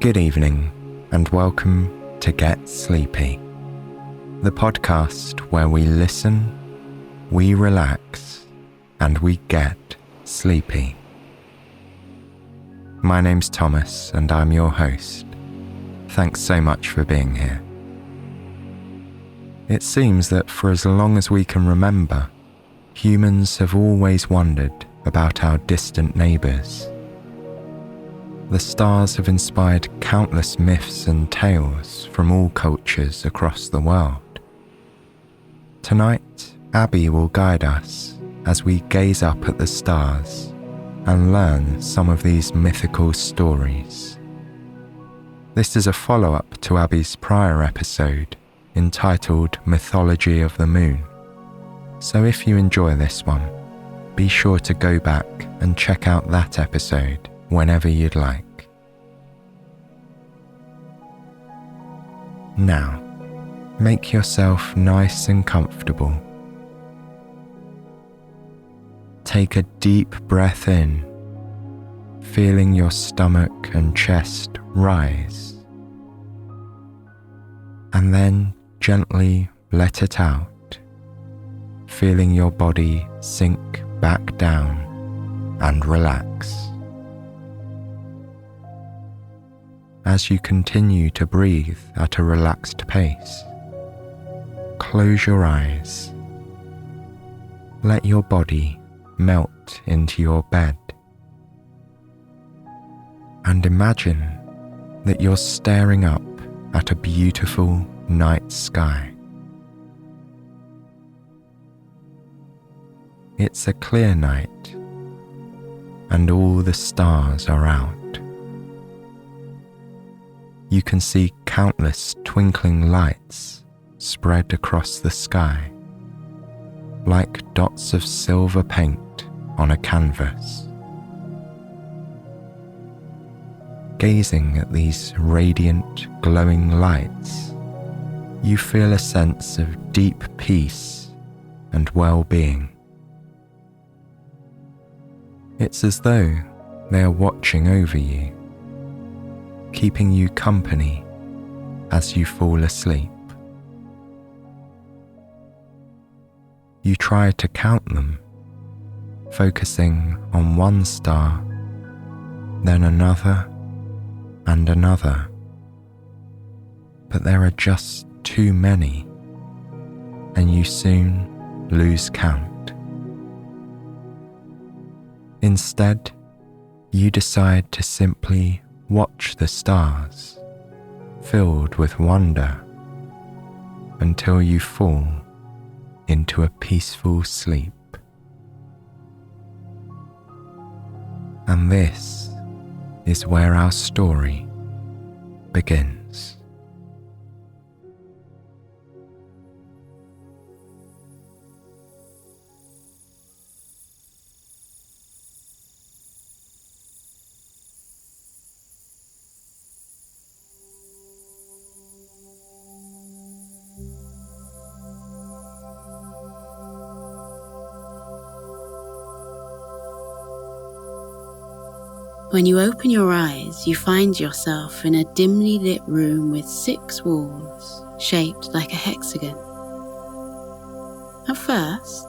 Good evening, and welcome to Get Sleepy, the podcast where we listen, we relax, and we get sleepy. My name's Thomas, and I'm your host. Thanks so much for being here. It seems that for as long as we can remember, humans have always wondered about our distant neighbours. The stars have inspired countless myths and tales from all cultures across the world. Tonight, Abbe will guide us as we gaze up at the stars and learn some of these mythical stories. This is a follow-up to Abbe's prior episode entitled Mythology of the Moon. So if you enjoy this one, be sure to go back and check out that episode whenever you'd like. Now, make yourself nice and comfortable. Take a deep breath in, feeling your stomach and chest rise, and then gently let it out, feeling your body sink back down and relax. As you continue to breathe at a relaxed pace, close your eyes. Let your body melt into your bed, and imagine that you're staring up at a beautiful night sky. It's a clear night, and all the stars are out. You can see countless twinkling lights spread across the sky, like dots of silver paint on a canvas. Gazing at these radiant, glowing lights, you feel a sense of deep peace and well-being. It's as though they are watching over you, keeping you company as you fall asleep. You try to count them, focusing on one star, then another and another. But there are just too many, and you soon lose count. Instead, you decide to simply watch the stars, filled with wonder, until you fall into a peaceful sleep. And this is where our story begins. When you open your eyes, you find yourself in a dimly lit room with 6 walls shaped like a hexagon. At first,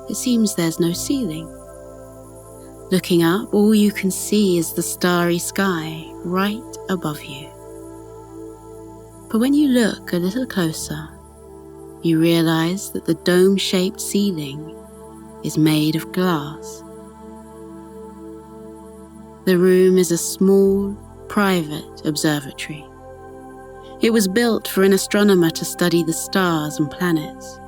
it seems there's no ceiling. Looking up, all you can see is the starry sky right above you. But when you look a little closer, you realize that the dome-shaped ceiling is made of glass. The room is a small, private observatory. It was built for an astronomer to study the stars and planets,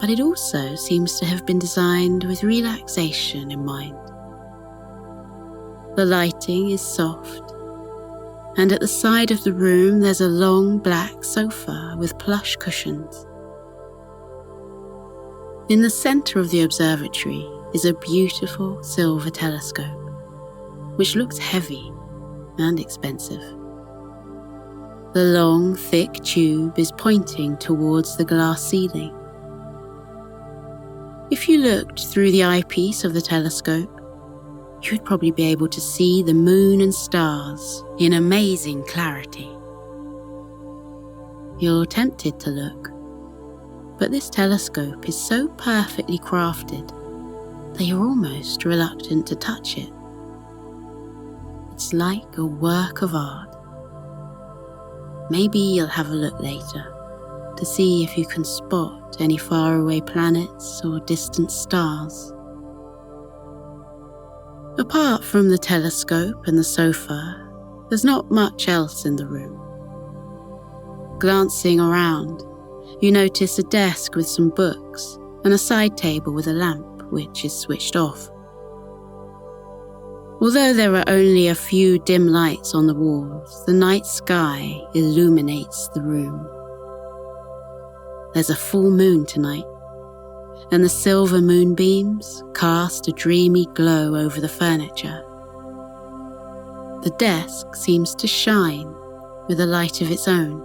but it also seems to have been designed with relaxation in mind. The lighting is soft, and at the side of the room there's a long black sofa with plush cushions. In the center of the observatory is a beautiful silver telescope, which looks heavy and expensive. The long, thick tube is pointing towards the glass ceiling. If you looked through the eyepiece of the telescope, you'd probably be able to see the moon and stars in amazing clarity. You're tempted to look, but this telescope is so perfectly crafted that you're almost reluctant to touch it. It's like a work of art. Maybe you'll have a look later to see if you can spot any faraway planets or distant stars. Apart from the telescope and the sofa, there's not much else in the room. Glancing around, you notice a desk with some books and a side table with a lamp which is switched off. Although there are only a few dim lights on the walls, the night sky illuminates the room. There's a full moon tonight, and the silver moonbeams cast a dreamy glow over the furniture. The desk seems to shine with a light of its own.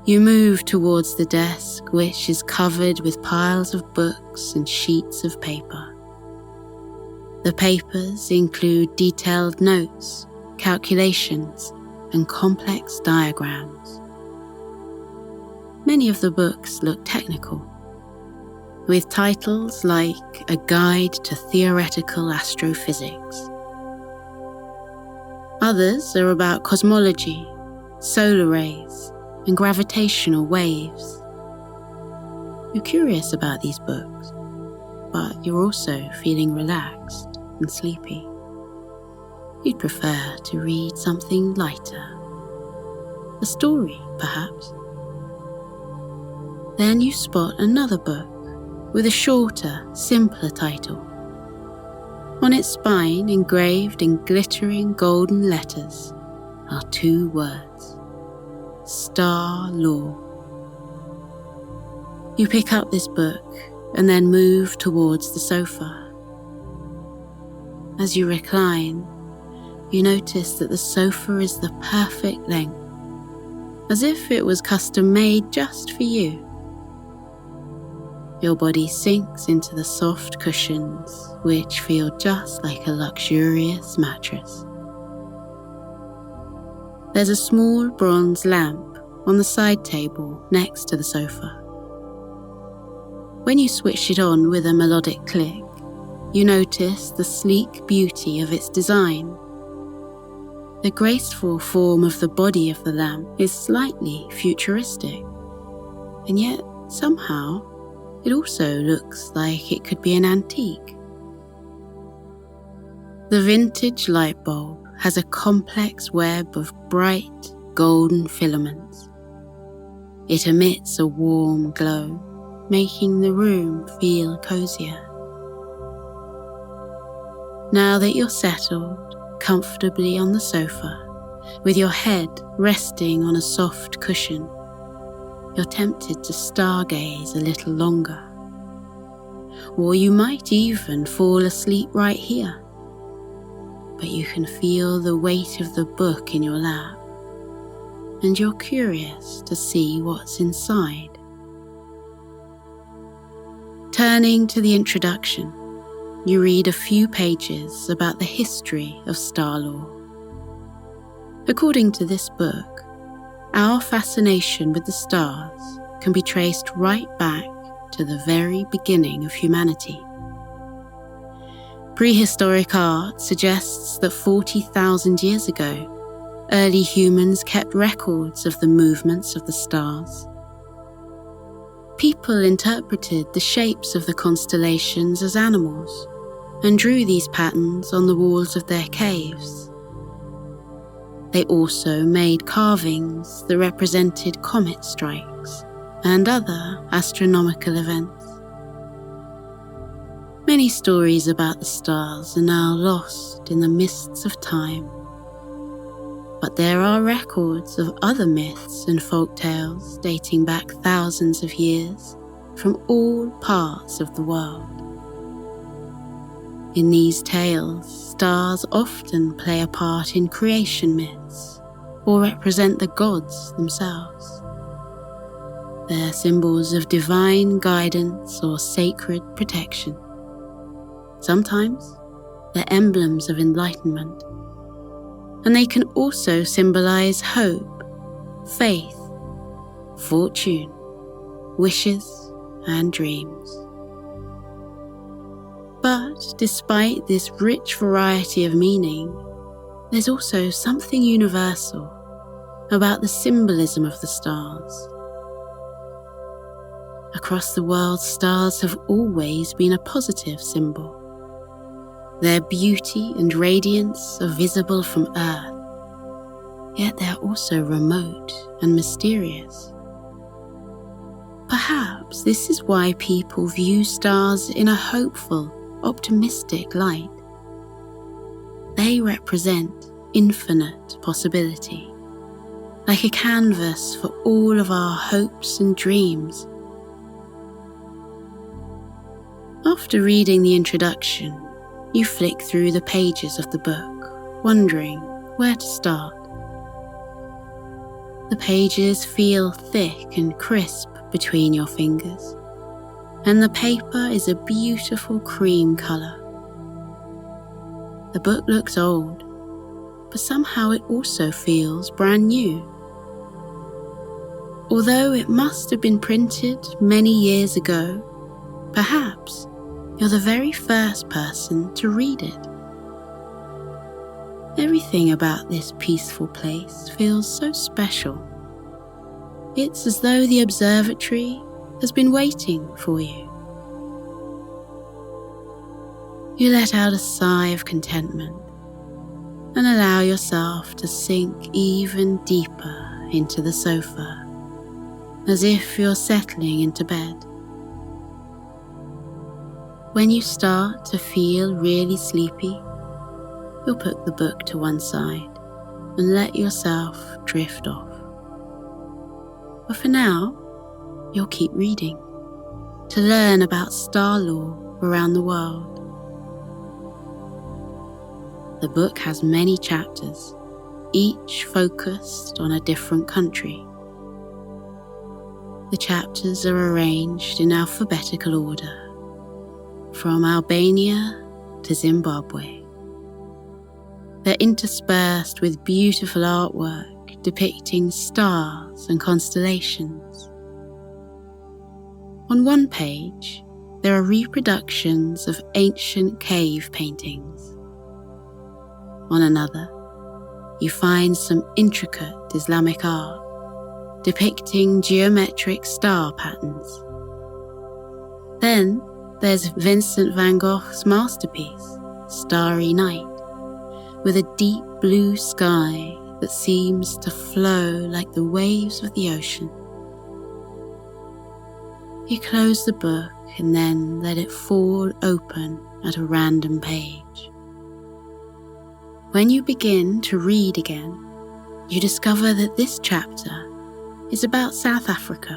You move towards the desk, which is covered with piles of books and sheets of paper. The papers include detailed notes, calculations, and complex diagrams. Many of the books look technical, with titles like A Guide to Theoretical Astrophysics. Others are about cosmology, solar rays, and gravitational waves. You're curious about these books, but you're also feeling relaxed and sleepy. You'd prefer to read something lighter. A story, perhaps. Then you spot another book with a shorter, simpler title. On its spine, engraved in glittering golden letters, are 2 words: Star Law. You pick up this book and then move towards the sofa. As you recline, you notice that the sofa is the perfect length, as if it was custom made just for you. Your body sinks into the soft cushions, which feel just like a luxurious mattress. There's a small bronze lamp on the side table next to the sofa. When you switch it on with a melodic click, you notice the sleek beauty of its design. The graceful form of the body of the lamp is slightly futuristic, and yet somehow it also looks like it could be an antique. The vintage light bulb has a complex web of bright golden filaments. It emits a warm glow, making the room feel cozier. Now that you're settled comfortably on the sofa, with your head resting on a soft cushion, you're tempted to stargaze a little longer. Or you might even fall asleep right here. But you can feel the weight of the book in your lap, and you're curious to see what's inside. Turning to the introduction, you read a few pages about the history of star law. According to this book, our fascination with the stars can be traced right back to the very beginning of humanity. Prehistoric art suggests that 40,000 years ago, early humans kept records of the movements of the stars. People interpreted the shapes of the constellations as animals and drew these patterns on the walls of their caves. They also made carvings that represented comet strikes and other astronomical events. Many stories about the stars are now lost in the mists of time, but there are records of other myths and folk tales dating back thousands of years from all parts of the world. In these tales, stars often play a part in creation myths or represent the gods themselves. They're symbols of divine guidance or sacred protection. Sometimes they're emblems of enlightenment, and they can also symbolize hope, faith, fortune, wishes, and dreams. But despite this rich variety of meaning, there's also something universal about the symbolism of the stars. Across the world, stars have always been a positive symbol. Their beauty and radiance are visible from Earth, yet they're also remote and mysterious. Perhaps this is why people view stars in a hopeful, optimistic light. They represent infinite possibility, like a canvas for all of our hopes and dreams. After reading the introduction, you flick through the pages of the book, wondering where to start. The pages feel thick and crisp between your fingers, and the paper is a beautiful cream colour. The book looks old, but somehow it also feels brand new. Although it must have been printed many years ago, perhaps you're the very first person to read it. Everything about this peaceful place feels so special. It's as though the observatory has been waiting for you. You let out a sigh of contentment and allow yourself to sink even deeper into the sofa, as if you're settling into bed. When you start to feel really sleepy, you'll put the book to one side and let yourself drift off. But for now, you'll keep reading to learn about star lore around the world. The book has many chapters, each focused on a different country. The chapters are arranged in alphabetical order, from Albania to Zimbabwe. They're interspersed with beautiful artwork depicting stars and constellations. On one page, there are reproductions of ancient cave paintings. On another, you find some intricate Islamic art depicting geometric star patterns. Then there's Vincent van Gogh's masterpiece, Starry Night, with a deep blue sky that seems to flow like the waves of the ocean. You close the book and then let it fall open at a random page. When you begin to read again, you discover that this chapter is about South Africa,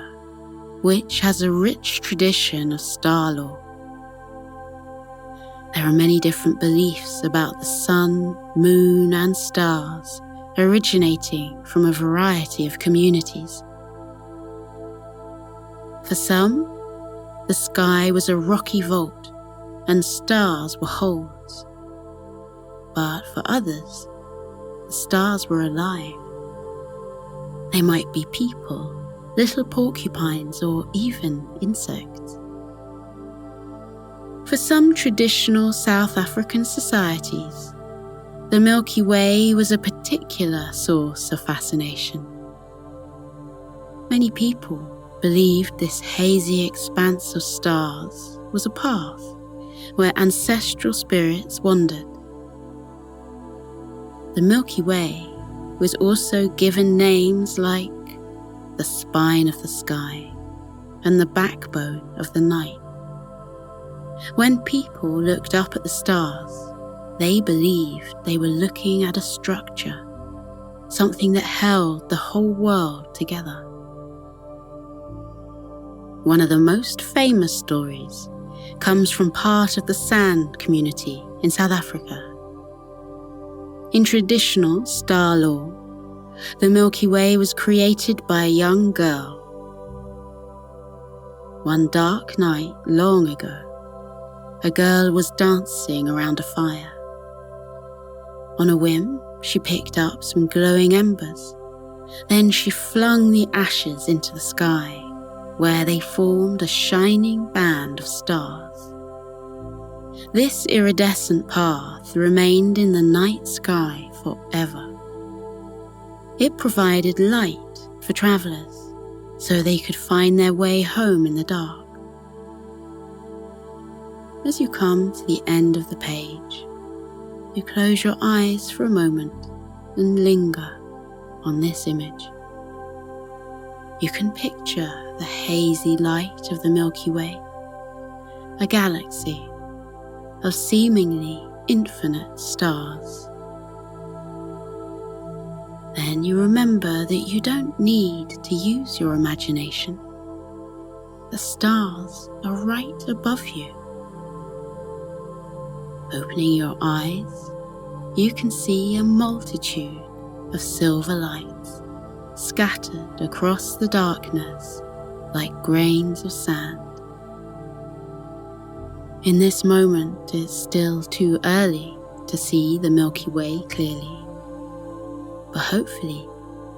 which has a rich tradition of star lore. There are many different beliefs about the sun, moon, and stars originating from a variety of communities. For some, the sky was a rocky vault and stars were holes. But for others, the stars were alive. They might be people, little porcupines, or even insects. For some traditional South African societies, the Milky Way was a particular source of fascination. Many people believed this hazy expanse of stars was a path where ancestral spirits wandered. The Milky Way was also given names like the spine of the sky and the backbone of the night. When people looked up at the stars, they believed they were looking at a structure, something that held the whole world together. One of the most famous stories comes from part of the San community in South Africa. In traditional star lore, the Milky Way was created by a young girl. One dark night long ago, a girl was dancing around a fire. On a whim, she picked up some glowing embers. Then she flung the ashes into the sky, where they formed a shining band of stars. This iridescent path remained in the night sky forever. It provided light for travelers, so they could find their way home in the dark. As you come to the end of the page, you close your eyes for a moment and linger on this image. You can picture the hazy light of the Milky Way, a galaxy of seemingly infinite stars. Then you remember that you don't need to use your imagination. The stars are right above you. Opening your eyes, you can see a multitude of silver lights scattered across the darkness like grains of sand. In this moment, it's still too early to see the Milky Way clearly, but hopefully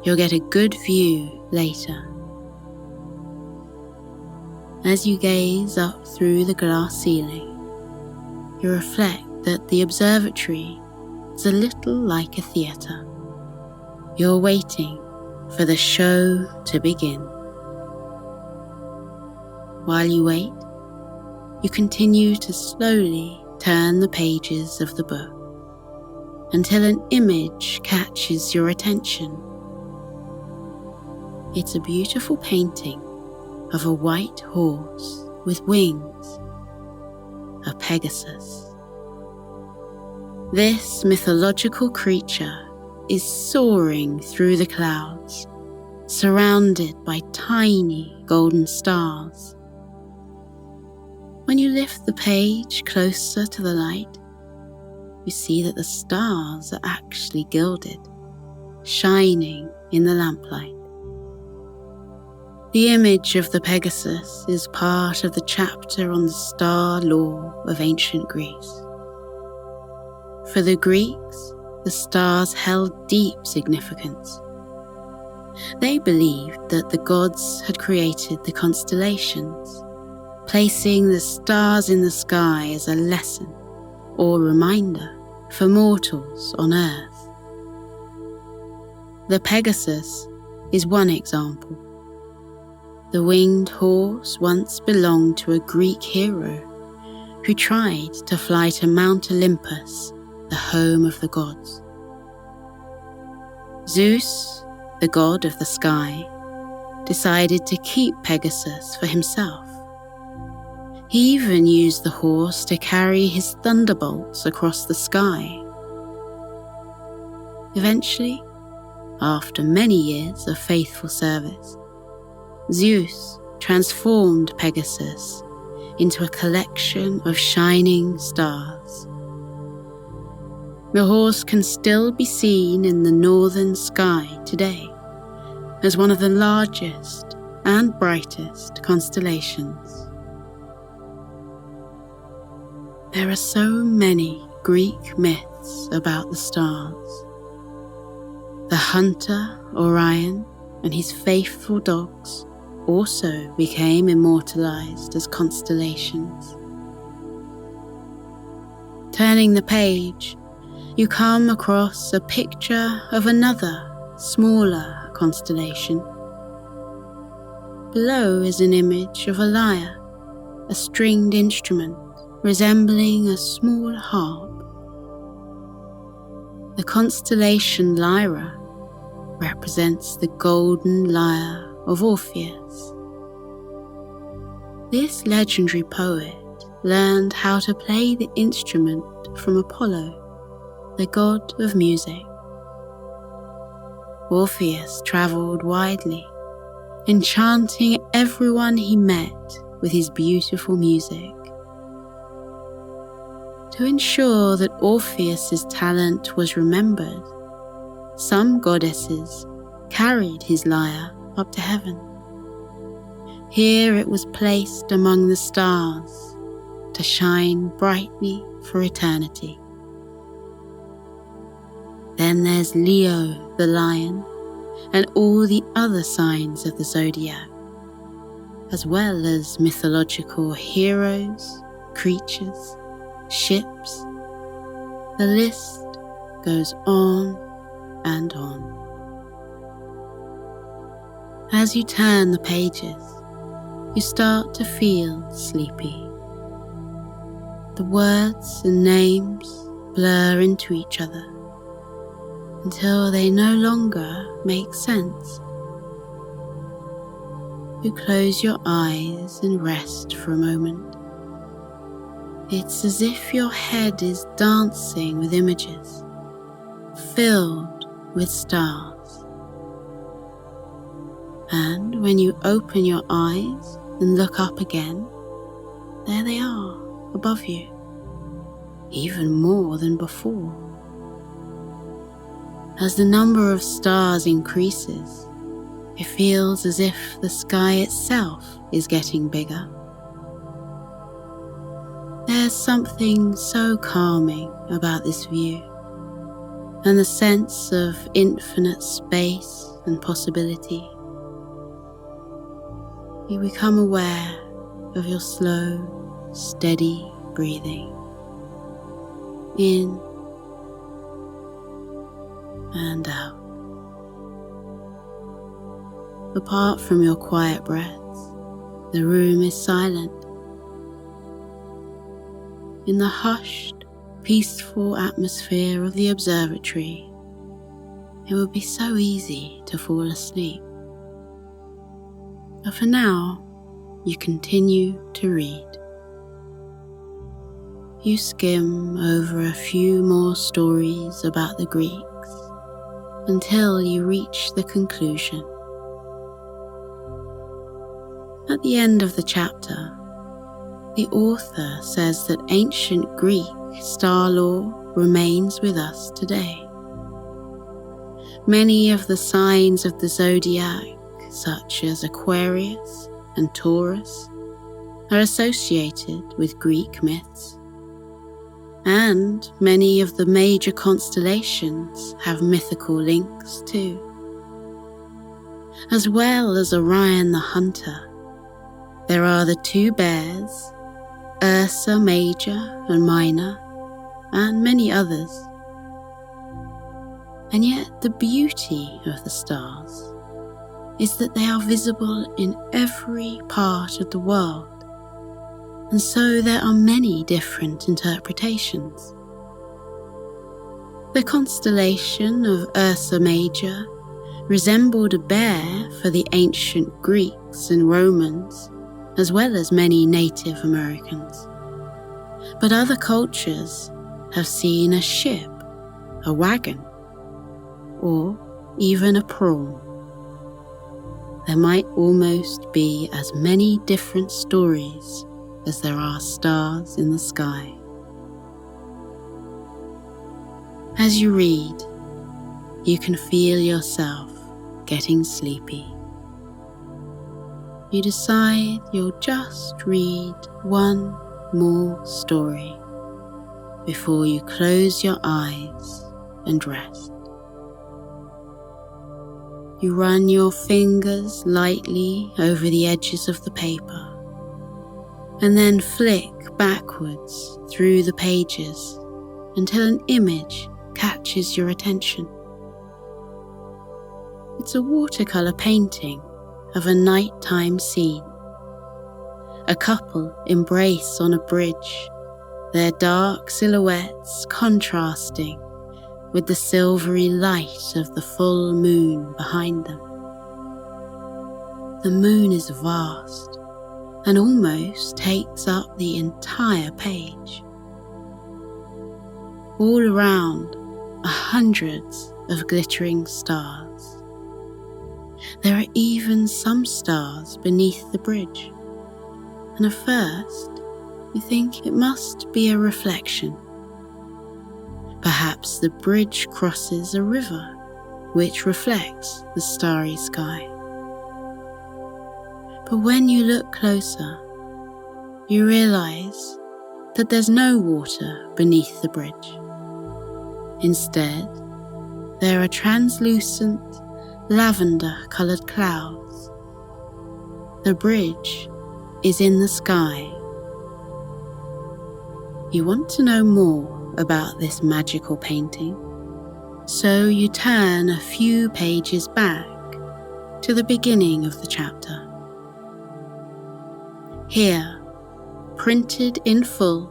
you'll get a good view later. As you gaze up through the glass ceiling, you reflect that the observatory is a little like a theatre. You're waiting for the show to begin. While you wait, you continue to slowly turn the pages of the book until an image catches your attention. It's a beautiful painting of a white horse with wings, a Pegasus. This mythological creature is soaring through the clouds, surrounded by tiny golden stars. When you lift the page closer to the light, you see that the stars are actually gilded, shining in the lamplight. The image of the Pegasus is part of the chapter on the star lore of ancient Greece. For the Greeks, the stars held deep significance. They believed that the gods had created the constellations, placing the stars in the sky as a lesson or reminder for mortals on Earth. The Pegasus is one example. The winged horse once belonged to a Greek hero who tried to fly to Mount Olympus, the home of the gods. Zeus, the god of the sky, decided to keep Pegasus for himself. He even used the horse to carry his thunderbolts across the sky. Eventually, after many years of faithful service, Zeus transformed Pegasus into a collection of shining stars. The horse can still be seen in the northern sky today as one of the largest and brightest constellations. There are so many Greek myths about the stars. The hunter Orion and his faithful dogs also became immortalized as constellations. Turning the page, you come across a picture of another, smaller constellation. Below is an image of a lyre, a stringed instrument resembling a small harp. The constellation Lyra represents the golden lyre of Orpheus. This legendary poet learned how to play the instrument from Apollo, the god of music. Orpheus travelled widely, enchanting everyone he met with his beautiful music. To ensure that Orpheus's talent was remembered, some goddesses carried his lyre up to heaven. Here it was placed among the stars, to shine brightly for eternity. Then there's Leo the lion and all the other signs of the zodiac, as well as mythological heroes, creatures, ships. The list goes on and on. As you turn the pages, you start to feel sleepy. The words and names blur into each other until they no longer make sense. You close your eyes and rest for a moment. It's as if your head is dancing with images, filled with stars. And when you open your eyes and look up again, there they are above you, even more than before. As the number of stars increases, it feels as if the sky itself is getting bigger. There's something so calming about this view, and the sense of infinite space and possibility. You become aware of your slow, steady breathing. In and out. Apart from your quiet breaths, the room is silent. In the hushed, peaceful atmosphere of the observatory, it would be so easy to fall asleep. But for now, you continue to read. You skim over a few more stories about the Greeks until you reach the conclusion. At the end of the chapter, the author says that ancient Greek star lore remains with us today. Many of the signs of the zodiac, such as Aquarius and Taurus, are associated with Greek myths. And many of the major constellations have mythical links too. As well as Orion the Hunter, there are the two bears, Ursa Major and Minor, and many others. And yet the beauty of the stars is that they are visible in every part of the world, and so there are many different interpretations. The constellation of Ursa Major resembled a bear for the ancient Greeks and Romans, as well as many Native Americans. But other cultures have seen a ship, a wagon, or even a prawn. There might almost be as many different stories as there are stars in the sky. As you read, you can feel yourself getting sleepy. You decide you'll just read one more story before you close your eyes and rest. You run your fingers lightly over the edges of the paper and then flick backwards through the pages until an image catches your attention. It's a watercolor painting of a nighttime scene. A couple embrace on a bridge, their dark silhouettes contrasting with the silvery light of the full moon behind them. The moon is vast and almost takes up the entire page. All around are hundreds of glittering stars. There are even some stars beneath the bridge, and at first you think it must be a reflection. Perhaps the bridge crosses a river which reflects the starry sky. But when you look closer, you realize that there's no water beneath the bridge. Instead, there are translucent, lavender-coloured clouds. The bridge is in the sky. You want to know more about this magical painting, so you turn a few pages back to the beginning of the chapter. Here, printed in full,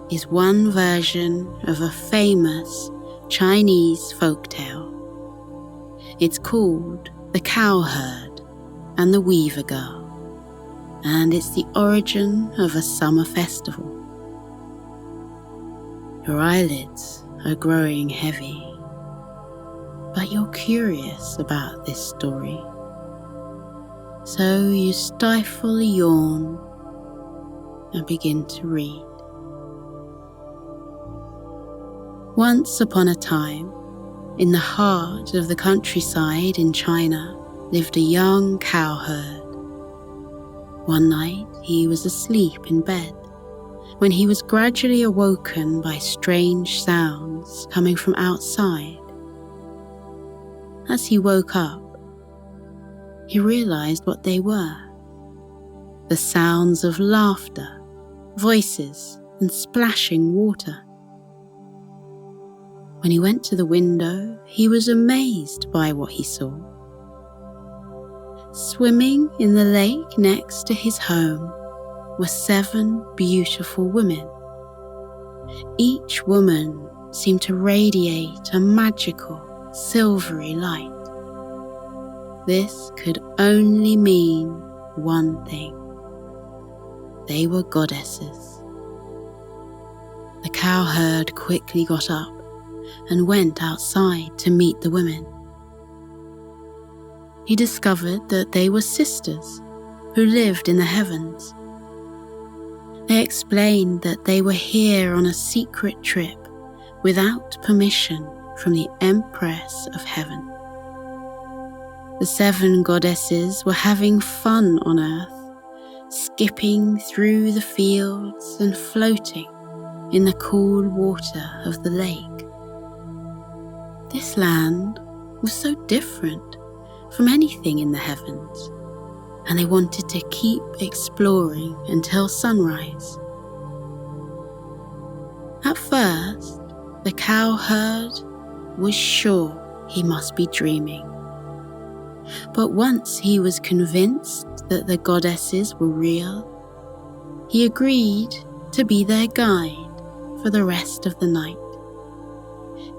is one version of a famous Chinese folktale. It's called The Cowherd and the Weaver Girl, and it's the origin of a summer festival. Your eyelids are growing heavy, but you're curious about this story. So you stifle a yawn and begin to read. Once upon a time, in the heart of the countryside in China, lived a young cowherd. One night he was asleep in bed when he was gradually awoken by strange sounds coming from outside. As he woke up, he realized what they were: the sounds of laughter, voices, and splashing water. When he went to the window, he was amazed by what he saw. Swimming in the lake next to his home were 7 beautiful women. Each woman seemed to radiate a magical, silvery light. This could only mean one thing. They were goddesses. The cowherd quickly got up and went outside to meet the women. He discovered that they were sisters who lived in the heavens. They explained that they were here on a secret trip without permission from the Empress of Heaven. The 7 goddesses were having fun on Earth, skipping through the fields and floating in the cool water of the lake. This land was so different from anything in the heavens, and they wanted to keep exploring until sunrise. At first, the cowherd was sure he must be dreaming. But once he was convinced that the goddesses were real, he agreed to be their guide for the rest of the night.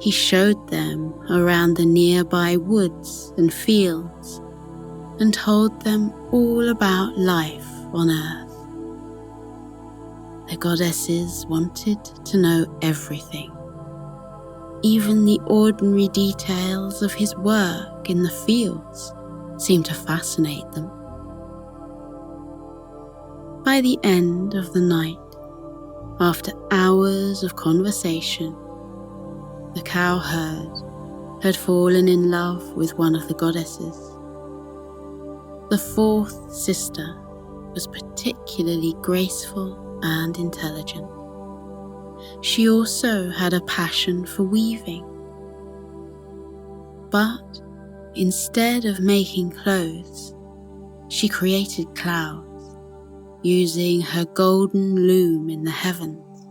He showed them around the nearby woods and fields and told them all about life on Earth. The goddesses wanted to know everything, even the ordinary details of his work in the fields seemed to fascinate them. By the end of the night, after hours of conversation, the cowherd had fallen in love with one of the goddesses. The 4th sister was particularly graceful and intelligent. She also had a passion for weaving. But instead of making clothes, she created clouds, using her golden loom in the heavens.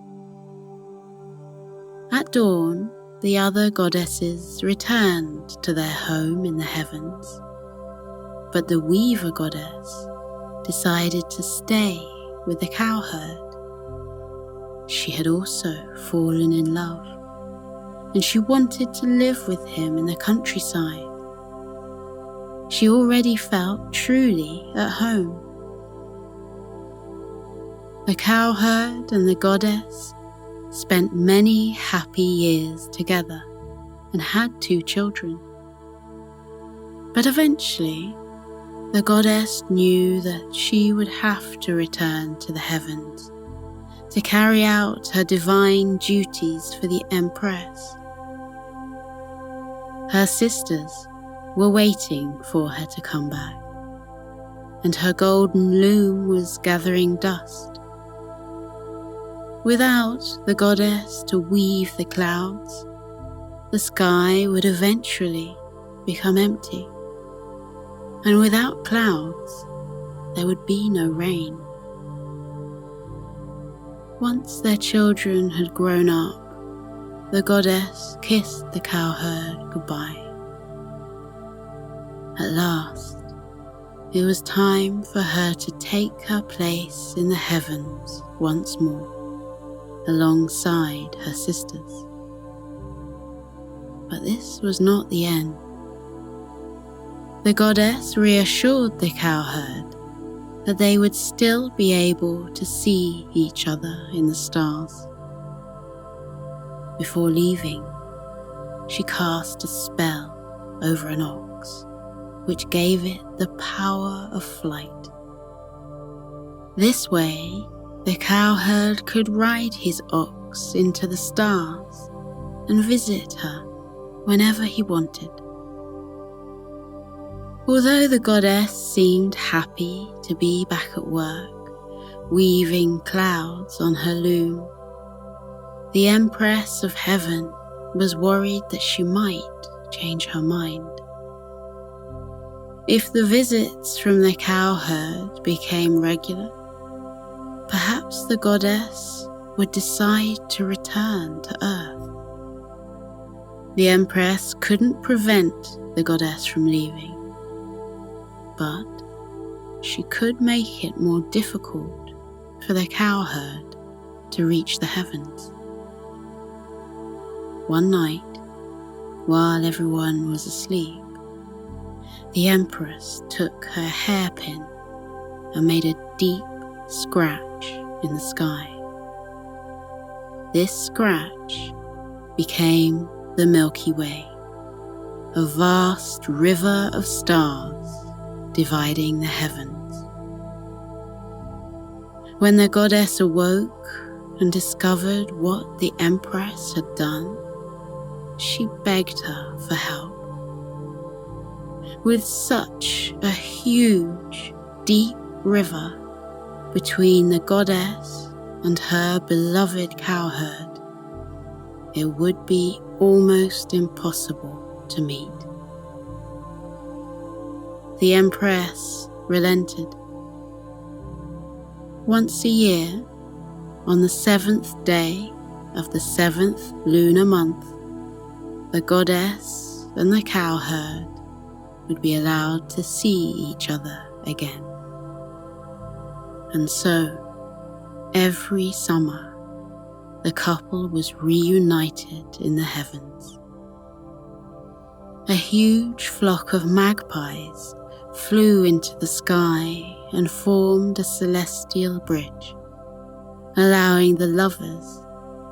At dawn, the other goddesses returned to their home in the heavens, but the weaver goddess decided to stay with the cowherd. She had also fallen in love, and she wanted to live with him in the countryside. She already felt truly at home. The cowherd and the goddess spent many happy years together and had 2 children. But eventually, the goddess knew that she would have to return to the heavens to carry out her divine duties for the Empress. Her sisters were waiting for her to come back, and her golden loom was gathering dust. Without the goddess to weave the clouds, the sky would eventually become empty. And without clouds, there would be no rain. Once their children had grown up, the goddess kissed the cowherd goodbye. At last, it was time for her to take her place in the heavens once more, alongside her sisters. But this was not the end. The goddess reassured the cowherd that they would still be able to see each other in the stars. Before leaving, she cast a spell over an ox, which gave it the power of flight. This way, the cowherd could ride his ox into the stars and visit her whenever he wanted. Although the goddess seemed happy to be back at work, weaving clouds on her loom, the Empress of Heaven was worried that she might change her mind. If the visits from the cowherd became regular, perhaps the goddess would decide to return to Earth. The Empress couldn't prevent the goddess from leaving, but she could make it more difficult for the cowherd to reach the heavens. One night, while everyone was asleep, the Empress took her hairpin and made a deep scratch in the sky. This scratch became the Milky Way, a vast river of stars dividing the heavens. When the goddess awoke and discovered what the Empress had done, she begged her for help. With such a huge, deep river between the goddess and her beloved cowherd, it would be almost impossible to meet. The Empress relented. Once a year, on the 7th day of the 7th lunar month, the goddess and the cowherd would be allowed to see each other again. And so, every summer, the couple was reunited in the heavens. A huge flock of magpies flew into the sky and formed a celestial bridge, allowing the lovers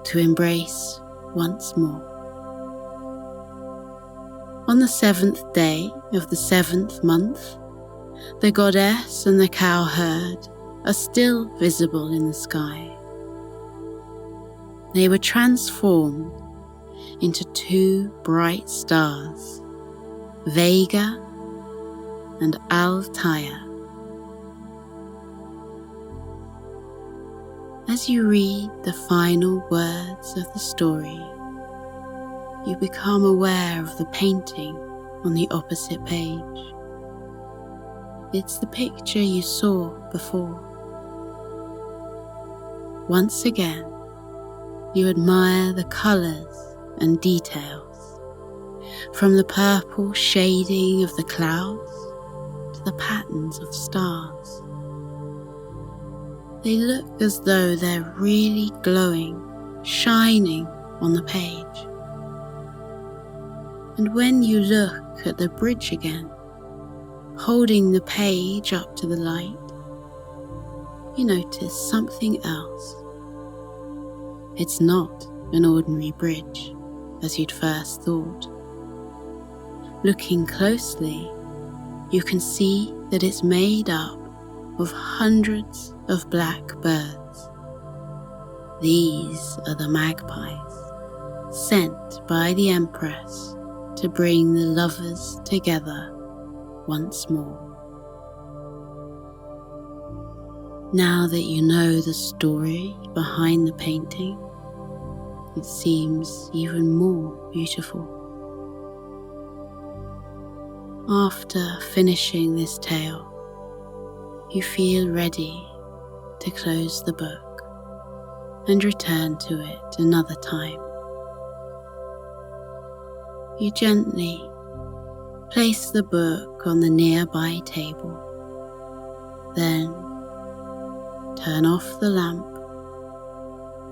to embrace once more. On the 7th day of the 7th month, the goddess and the cowherd are still visible in the sky. They were transformed into two bright stars, Vega and Altair. As you read the final words of the story, you become aware of the painting on the opposite page. It's the picture you saw before. Once again, you admire the colours and details, from the purple shading of the clouds to the patterns of stars. They look as though they're really glowing, shining on the page. And when you look at the bridge again, holding the page up to the light, you notice something else. It's not an ordinary bridge, as you'd first thought. Looking closely, you can see that it's made up of hundreds of black birds. These are the magpies, sent by the Empress to bring the lovers together once more. Now that you know the story behind the painting, it seems even more beautiful. After finishing this tale, you feel ready to close the book and return to it another time. You gently place the book on the nearby table, then turn off the lamp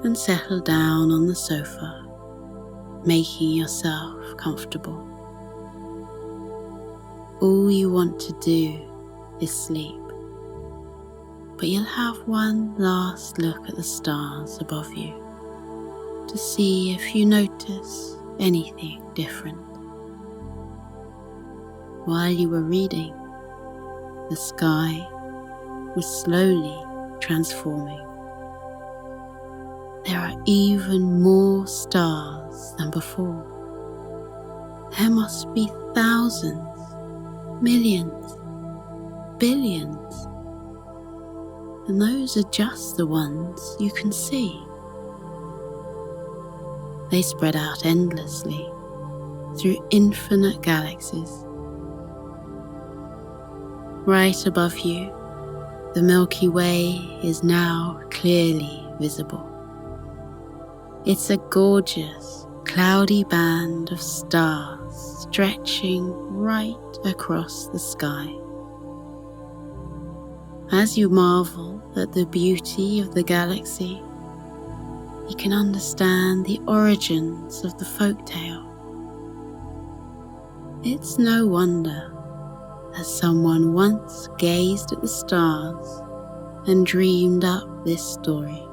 and settle down on the sofa, making yourself comfortable. All you want to do is sleep, but you'll have one last look at the stars above you to see if you notice anything different. While you were reading, the sky was slowly transforming. There are even more stars than before. There must be thousands, millions, billions, and those are just the ones you can see. They spread out endlessly through infinite galaxies. Right above you, the Milky Way is now clearly visible. It's a gorgeous, cloudy band of stars stretching right across the sky. As you marvel at the beauty of the galaxy, you can understand the origins of the folktale. It's no wonder that someone once gazed at the stars and dreamed up this story.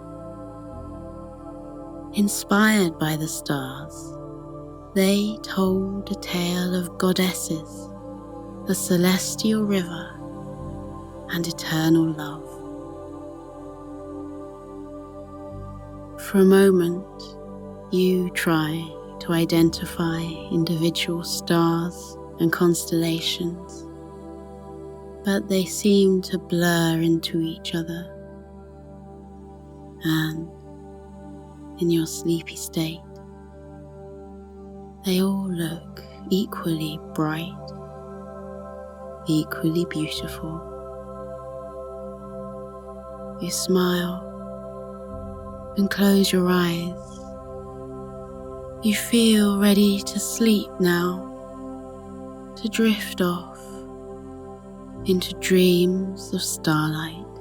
Inspired by the stars, they told a tale of goddesses, a celestial river, and eternal love. For a moment, you try to identify individual stars and constellations, but they seem to blur into each other, and in your sleepy state, they all look equally bright, equally beautiful. You smile and close your eyes. You feel ready to sleep now, to drift off into dreams of starlight.